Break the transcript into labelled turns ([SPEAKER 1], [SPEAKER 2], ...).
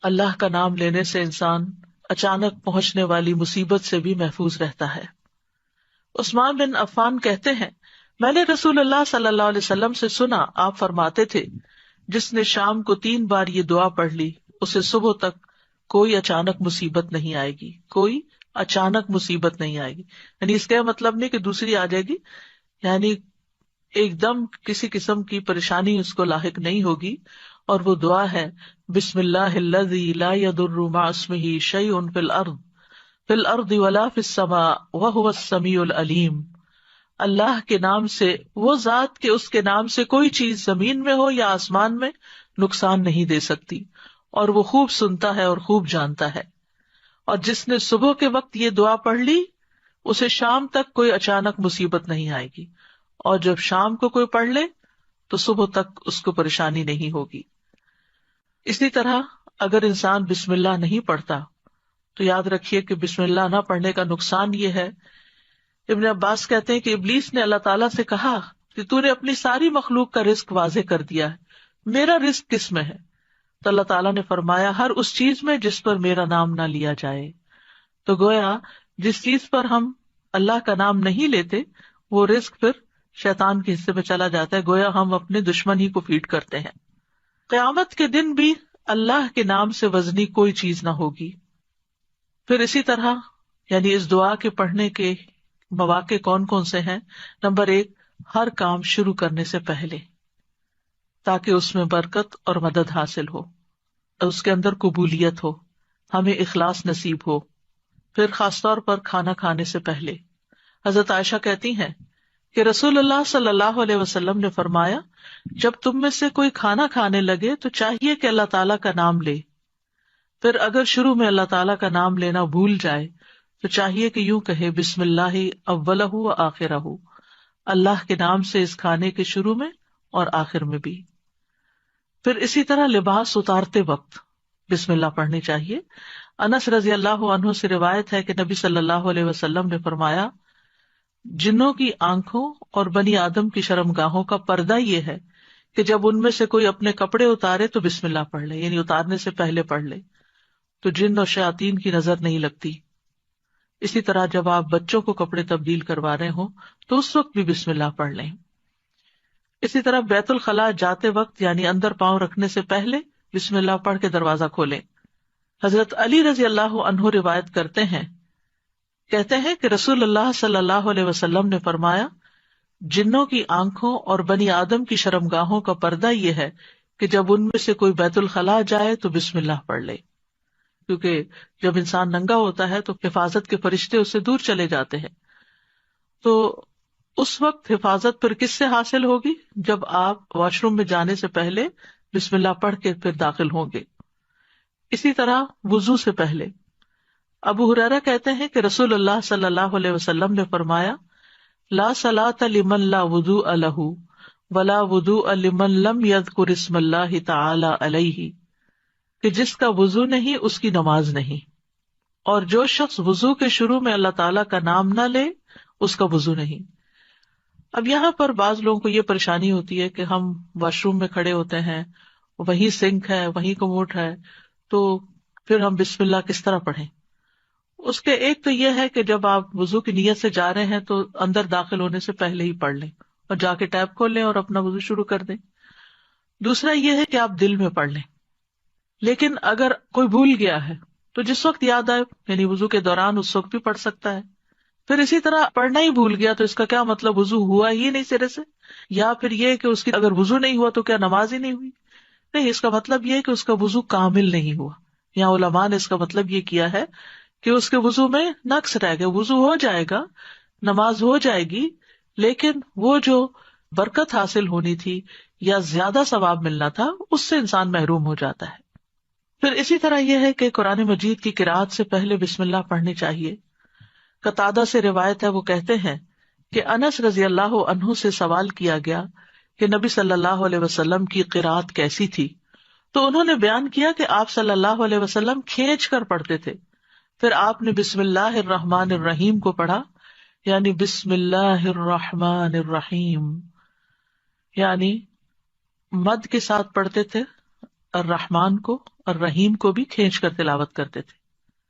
[SPEAKER 1] اللہ کا نام لینے سے انسان اچانک پہنچنے والی مصیبت سے بھی محفوظ رہتا ہے۔ عثمان بن عفان کہتے ہیں، میں نے رسول اللہ صلی اللہ علیہ وسلم سے سنا، آپ فرماتے تھے، جس نے شام کو 3 بار یہ دعا پڑھ لی اسے صبح تک کوئی اچانک مصیبت نہیں آئے گی، کوئی اچانک مصیبت نہیں آئے گی۔ یعنی اس کا مطلب نہیں کہ دوسری آ جائے گی، یعنی ایک دم کسی قسم کی پریشانی اس کو لاحق نہیں ہوگی۔ اور وہ دعا ہے، بسم اللہ الذی لا یضر مع اسمہ شیء فی الارض ولا فی السماء وہو السمیع العلیم۔ اللہ کے نام سے، وہ ذات کہ اس کے نام سے کوئی چیز زمین میں ہو یا آسمان میں نقصان نہیں دے سکتی، اور وہ خوب سنتا ہے اور خوب جانتا ہے۔ اور جس نے صبح کے وقت یہ دعا پڑھ لی اسے شام تک کوئی اچانک مصیبت نہیں آئے گی، اور جب شام کو کوئی پڑھ لے تو صبح تک اس کو پریشانی نہیں ہوگی۔ اسی طرح اگر انسان بسم اللہ نہیں پڑھتا تو یاد رکھیے کہ بسم اللہ نہ پڑھنے کا نقصان یہ ہے، ابن عباس کہتے ہیں کہ ابلیس نے اللہ تعالیٰ سے کہا کہ تو نے اپنی ساری مخلوق کا رزق واضح کر دیا ہے، میرا رزق کس میں ہے؟ تو اللہ تعالیٰ نے فرمایا، ہر اس چیز میں جس پر میرا نام نہ لیا جائے۔ تو گویا جس چیز پر ہم اللہ کا نام نہیں لیتے وہ رزق پھر شیطان کے حصے میں چلا جاتا ہے، گویا ہم اپنے دشمن ہی کو فیڈ کرتے ہیں۔ قیامت کے دن بھی اللہ کے نام سے وزنی کوئی چیز نہ ہوگی۔ پھر اسی طرح یعنی اس دعا کے پڑھنے کے مواقع کون کون سے ہیں؟ نمبر 1، ہر کام شروع کرنے سے پہلے، تاکہ اس میں برکت اور مدد حاصل ہو، اس کے اندر قبولیت ہو، ہمیں اخلاص نصیب ہو۔ پھر خاص طور پر کھانا کھانے سے پہلے حضرت عائشہ کہتی ہیں کہ رسول اللہ صلی اللہ علیہ وسلم نے فرمایا، جب تم میں سے کوئی کھانا کھانے لگے تو چاہیے کہ اللہ تعالیٰ کا نام لے، پھر اگر شروع میں اللہ تعالیٰ کا نام لینا بھول جائے تو چاہیے کہ یوں کہے، بسم اللہ اولہ و آخرہ، اللہ کے نام سے اس کھانے کے شروع میں اور آخر میں بھی۔ پھر اسی طرح لباس اتارتے وقت بسم اللہ پڑھنی چاہیے۔ انس رضی اللہ عنہ سے روایت ہے کہ نبی صلی اللہ علیہ وسلم نے فرمایا، جنوں کی آنکھوں اور بنی آدم کی شرمگاہوں کا پردہ یہ ہے کہ جب ان میں سے کوئی اپنے کپڑے اتارے تو بسم اللہ پڑھ لے، یعنی اتارنے سے پہلے پڑھ لے، تو جن اور شیاطین کی نظر نہیں لگتی۔ اسی طرح جب آپ بچوں کو کپڑے تبدیل کروا رہے ہوں تو اس وقت بھی بسم اللہ پڑھ لیں۔ اسی طرح بیت الخلاء جاتے وقت یعنی اندر پاؤں رکھنے سے پہلے بسم اللہ پڑھ کے دروازہ کھولیں۔ حضرت علی رضی اللہ عنہ روایت کرتے ہیں، کہتے ہیں کہ رسول اللہ صلی اللہ علیہ وسلم نے فرمایا، جنوں کی آنکھوں اور بنی آدم کی شرمگاہوں کا پردہ یہ ہے کہ جب ان میں سے کوئی بیت الخلاء جائے تو بسم اللہ پڑھ لے، کیونکہ جب انسان ننگا ہوتا ہے تو حفاظت کے فرشتے اس سے دور چلے جاتے ہیں۔ تو اس وقت حفاظت پھر کس سے حاصل ہوگی؟ جب آپ واش روم میں جانے سے پہلے بسم اللہ پڑھ کے پھر داخل ہوں گے۔ اسی طرح وضو سے پہلے ابو ہریرہ کہتے ہیں کہ رسول اللہ صلی اللہ علیہ وسلم نے فرمایا، لا صلاۃ لمن لا وضوء لہ ولا وضوء لمن لم یذکر اسم اللہ تعالی علیہ، کہ جس کا وضو نہیں اس کی نماز نہیں، اور جو شخص وضو کے شروع میں اللہ تعالیٰ کا نام نہ لے اس کا وضو نہیں۔ اب یہاں پر بعض لوگوں کو یہ پریشانی ہوتی ہے کہ ہم واش روم میں کھڑے ہوتے ہیں، وہیں سنک ہے، وہیں کموڈ ہے، تو پھر ہم بسم اللہ کس طرح پڑھیں؟ اس کے ایک تو یہ ہے کہ جب آپ وضو کی نیت سے جا رہے ہیں تو اندر داخل ہونے سے پہلے ہی پڑھ لیں اور جا کے ٹیپ کھول لیں اور اپنا وضو شروع کر دیں۔ دوسرا یہ ہے کہ آپ دل میں پڑھ لیں، لیکن اگر کوئی بھول گیا ہے تو جس وقت یاد آئے، یعنی وضو کے دوران اس وقت بھی پڑھ سکتا ہے۔ پھر اسی طرح پڑھنا ہی بھول گیا تو اس کا کیا مطلب؟ وضو ہوا ہی نہیں سرے سے، یا پھر یہ کہ اس کی اگر وضو نہیں ہوا تو کیا نماز ہی نہیں ہوئی؟ نہیں، اس کا مطلب یہ ہے کہ اس کا وضو کامل نہیں ہوا۔ یہاں علماء نے اس کا مطلب یہ کیا ہے کہ اس کے وضو میں نقص رہ گیا، وضو ہو جائے گا، نماز ہو جائے گی، لیکن وہ جو برکت حاصل ہونی تھی یا زیادہ ثواب ملنا تھا اس سے انسان محروم ہو جاتا ہے۔ پھر اسی طرح یہ ہے کہ قرآن مجید کی قرأت سے پہلے بسم اللہ پڑھنی چاہیے۔ قتادہ سے روایت ہے، وہ کہتے ہیں کہ انس رضی اللہ عنہ سے سوال کیا گیا کہ نبی صلی اللہ علیہ وسلم کی قرأت کیسی تھی، تو انہوں نے بیان کیا کہ آپ صلی اللہ علیہ وسلم کھینچ کر پڑھتے تھے، پھر آپ نے بسم اللہ الرحمن الرحیم کو پڑھا، یعنی بسم اللہ الرحمن الرحیم، یعنی مد کے ساتھ پڑھتے تھے، الرحمن کو اور رحیم کو بھی کھینچ کر تلاوت کرتے تھے.